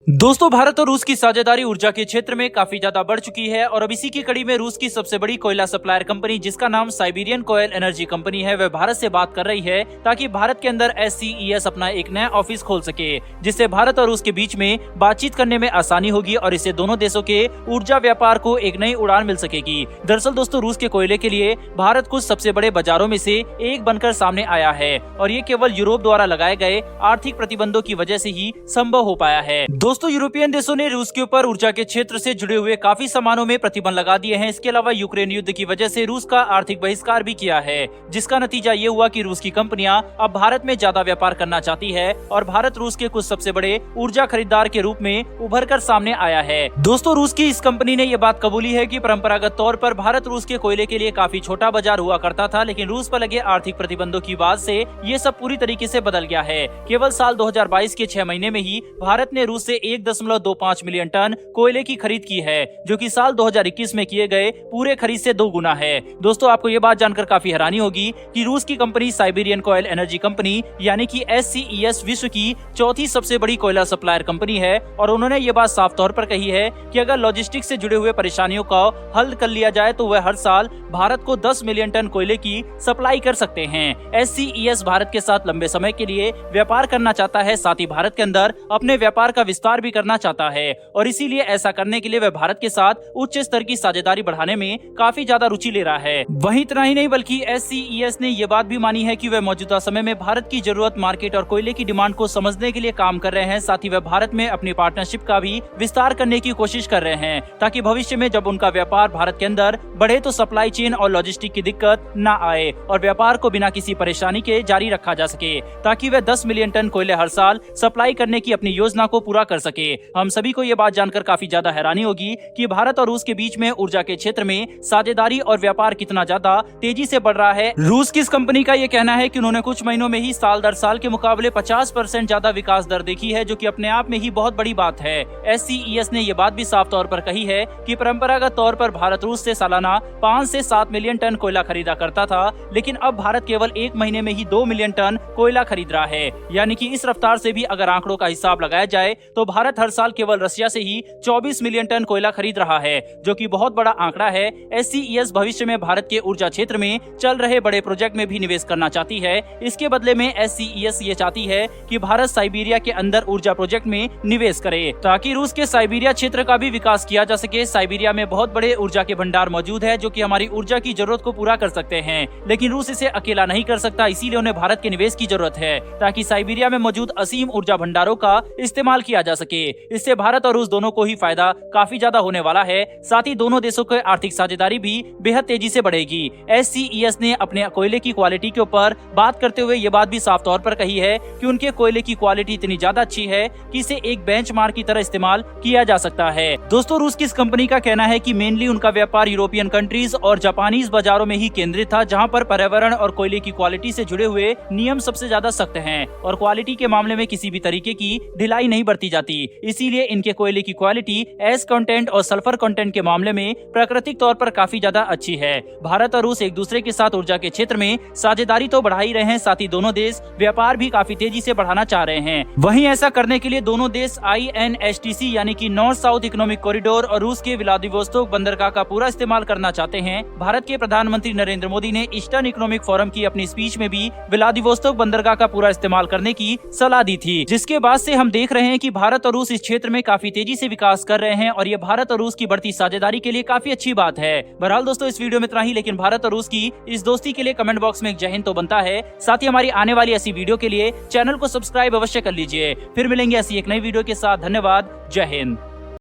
दोस्तों, भारत और रूस की साझेदारी ऊर्जा के क्षेत्र में काफी ज्यादा बढ़ चुकी है और अब इसी की कड़ी में रूस की सबसे बड़ी कोयला सप्लायर कंपनी जिसका नाम साइबेरियन कोयल एनर्जी कंपनी है, वह भारत से बात कर रही है ताकि भारत के अंदर SCES अपना एक नया ऑफिस खोल सके, जिससे भारत और रूस के बीच में बातचीत करने में आसानी होगी और इससे दोनों देशों के ऊर्जा व्यापार को एक नई उड़ान मिल सकेगी। दरअसल दोस्तों, रूस के कोयले के लिए भारत कुछ सबसे बड़े बाजारों में से एक बनकर सामने आया है और ये केवल यूरोप द्वारा लगाए गए आर्थिक प्रतिबंधों की वजह से ही संभव हो पाया है। दोस्तों, यूरोपियन देशों ने रूस के ऊपर ऊर्जा के क्षेत्र से जुड़े हुए काफी सामानों में प्रतिबंध लगा दिए हैं। इसके अलावा यूक्रेन युद्ध की वजह से रूस का आर्थिक बहिष्कार भी किया है, जिसका नतीजा ये हुआ कि रूस की कंपनियां अब भारत में ज्यादा व्यापार करना चाहती है और भारत रूस के कुछ सबसे बड़े ऊर्जा खरीदार के रूप में उभर कर सामने आया है। दोस्तों, रूस की इस कंपनी ने ये बात कबूली है कि परंपरागत तौर पर भारत रूस के कोयले के लिए काफी छोटा बाजार हुआ करता था, लेकिन रूस पर लगे आर्थिक प्रतिबंधों की वजह से ये सब पूरी तरीके से बदल गया है। केवल साल 2022 के 6 महीने में ही भारत ने रूस से 1.25 मिलियन टन कोयले की खरीद की है, जो कि साल 2021 में किए गए पूरे खरीद से 2 गुना है। दोस्तों, आपको ये बात जानकर काफी हैरानी होगी कि रूस की कंपनी साइबेरियन कोयल एनर्जी कंपनी यानी कि SCES विश्व की चौथी सबसे बड़ी कोयला सप्लायर कंपनी है और उन्होंने ये बात साफ तौर पर कही है कि अगर लॉजिस्टिक्स से जुड़े हुए परेशानियों का हल कर लिया जाए तो वह हर साल भारत को 10 मिलियन टन कोयले की सप्लाई कर सकते हैं। SCES भारत के साथ लंबे समय के लिए व्यापार करना चाहता है, साथ ही भारत के अंदर अपने व्यापार का विस्तार भी करना चाहता है और इसीलिए ऐसा करने के लिए वह भारत के साथ उच्च स्तर की साझेदारी बढ़ाने में काफी ज्यादा रुचि ले रहा है। वहीं इतना ही नहीं बल्कि SCES ने ये बात भी मानी है कि वह मौजूदा समय में भारत की जरूरत, मार्केट और कोयले की डिमांड को समझने के लिए काम कर रहे हैं। साथ ही वह भारत में अपनी पार्टनरशिप का भी विस्तार करने की कोशिश कर रहे हैं ताकि भविष्य में जब उनका व्यापार भारत के अंदर बढ़े तो सप्लाई चेन और लॉजिस्टिक की दिक्कत न आए और व्यापार को बिना किसी परेशानी के जारी रखा जा सके, ताकि वह 10 मिलियन टन कोयले हर साल सप्लाई करने की अपनी योजना को पूरा कर सके। हम सभी को ये बात जानकर काफी ज्यादा हैरानी होगी कि भारत और रूस के बीच में ऊर्जा के क्षेत्र में साझेदारी और व्यापार कितना ज्यादा तेजी से बढ़ रहा है। रूस की इस कंपनी का ये कहना है कि उन्होंने कुछ महीनों में ही साल दर साल के मुकाबले 50% ज्यादा विकास दर देखी है, जो कि अपने आप में ही बहुत बड़ी बात है। SCES ने ये बात भी साफ तौर पर कही है कि परंपरागत तौर पर भारत रूस से सालाना 5 से 7 मिलियन टन कोयला खरीदा करता था, लेकिन अब भारत केवल 1 महीने में ही 2 मिलियन टन कोयला खरीद रहा है। यानी कि इस रफ्तार से भी अगर आंकड़ों का हिसाब लगाया जाए तो भारत हर साल केवल रशिया से ही 24 मिलियन टन कोयला खरीद रहा है, जो कि बहुत बड़ा आंकड़ा है। SCES भविष्य में भारत के ऊर्जा क्षेत्र में चल रहे बड़े प्रोजेक्ट में भी निवेश करना चाहती है। इसके बदले में SCES ये चाहती है कि भारत साइबेरिया के अंदर ऊर्जा प्रोजेक्ट में निवेश करे ताकि रूस के साइबेरिया क्षेत्र का भी विकास किया जा सके। साइबेरिया में बहुत बड़े ऊर्जा के भंडार मौजूद है जो कि हमारी ऊर्जा की जरूरत को पूरा कर सकते हैं, लेकिन रूस इसे अकेला नहीं कर सकता, इसीलिए उन्हें भारत के निवेश की जरूरत है ताकि साइबेरिया में मौजूद असीम ऊर्जा भंडारों का इस्तेमाल किया जा सके। इससे भारत और रूस दोनों को ही फायदा काफी ज्यादा होने वाला है। साथ ही दोनों देशों की आर्थिक साझेदारी भी बेहद तेजी से बढ़ेगी। SCES ने अपने कोयले की क्वालिटी के ऊपर बात करते हुए ये बात भी साफ तौर पर कही है कि उनके कोयले की क्वालिटी इतनी ज्यादा अच्छी है कि इसे एक बेंचमार्क की तरह इस्तेमाल किया जा सकता है। दोस्तों, रूस की इस कंपनी का कहना है कि मेनली उनका व्यापार यूरोपियन कंट्रीज और जापानीज बाजारों में ही केंद्रित था, जहां पर पर्यावरण और कोयले की क्वालिटी से जुड़े हुए नियम सबसे ज्यादा सख्त हैं और क्वालिटी के मामले में किसी भी तरीके की ढिलाई नहीं बरती जाती। इसीलिए इनके कोयले की क्वालिटी एस कंटेंट और सल्फर कंटेंट के मामले में प्राकृतिक तौर पर काफी ज्यादा अच्छी है। भारत और रूस एक दूसरे के साथ ऊर्जा के क्षेत्र में साझेदारी तो बढ़ा ही रहे हैं, साथ ही दोनों देश व्यापार भी काफी तेजी से बढ़ाना चाह रहे हैं। वहीं ऐसा करने के लिए दोनों देश INSTC यानी कि नॉर्थ साउथ इकोनॉमिक कॉरिडोर और रूस के व्लादिवोस्तोक बंदरगाह का पूरा इस्तेमाल करना चाहते हैं। भारत के प्रधानमंत्री नरेंद्र मोदी ने ईस्टर्न इकोनॉमिक फोरम की अपनी स्पीच में भी व्लादिवोस्तोक बंदरगाह का पूरा इस्तेमाल करने की सलाह दी थी, जिसके बाद से हम देख रहे हैं कि भारत और रूस इस क्षेत्र में काफी तेजी से विकास कर रहे हैं और ये भारत और रूस की बढ़ती साझेदारी के लिए काफी अच्छी बात है। बहरहाल दोस्तों, इस वीडियो में इतना ही, लेकिन भारत और रूस की इस दोस्ती के लिए कमेंट बॉक्स में एक जय हिंद तो बनता है। साथ ही हमारी आने वाली ऐसी वीडियो के लिए चैनल को सब्सक्राइब अवश्य कर लीजिए। फिर मिलेंगे ऐसी एक नई वीडियो के साथ। धन्यवाद। जय हिंद।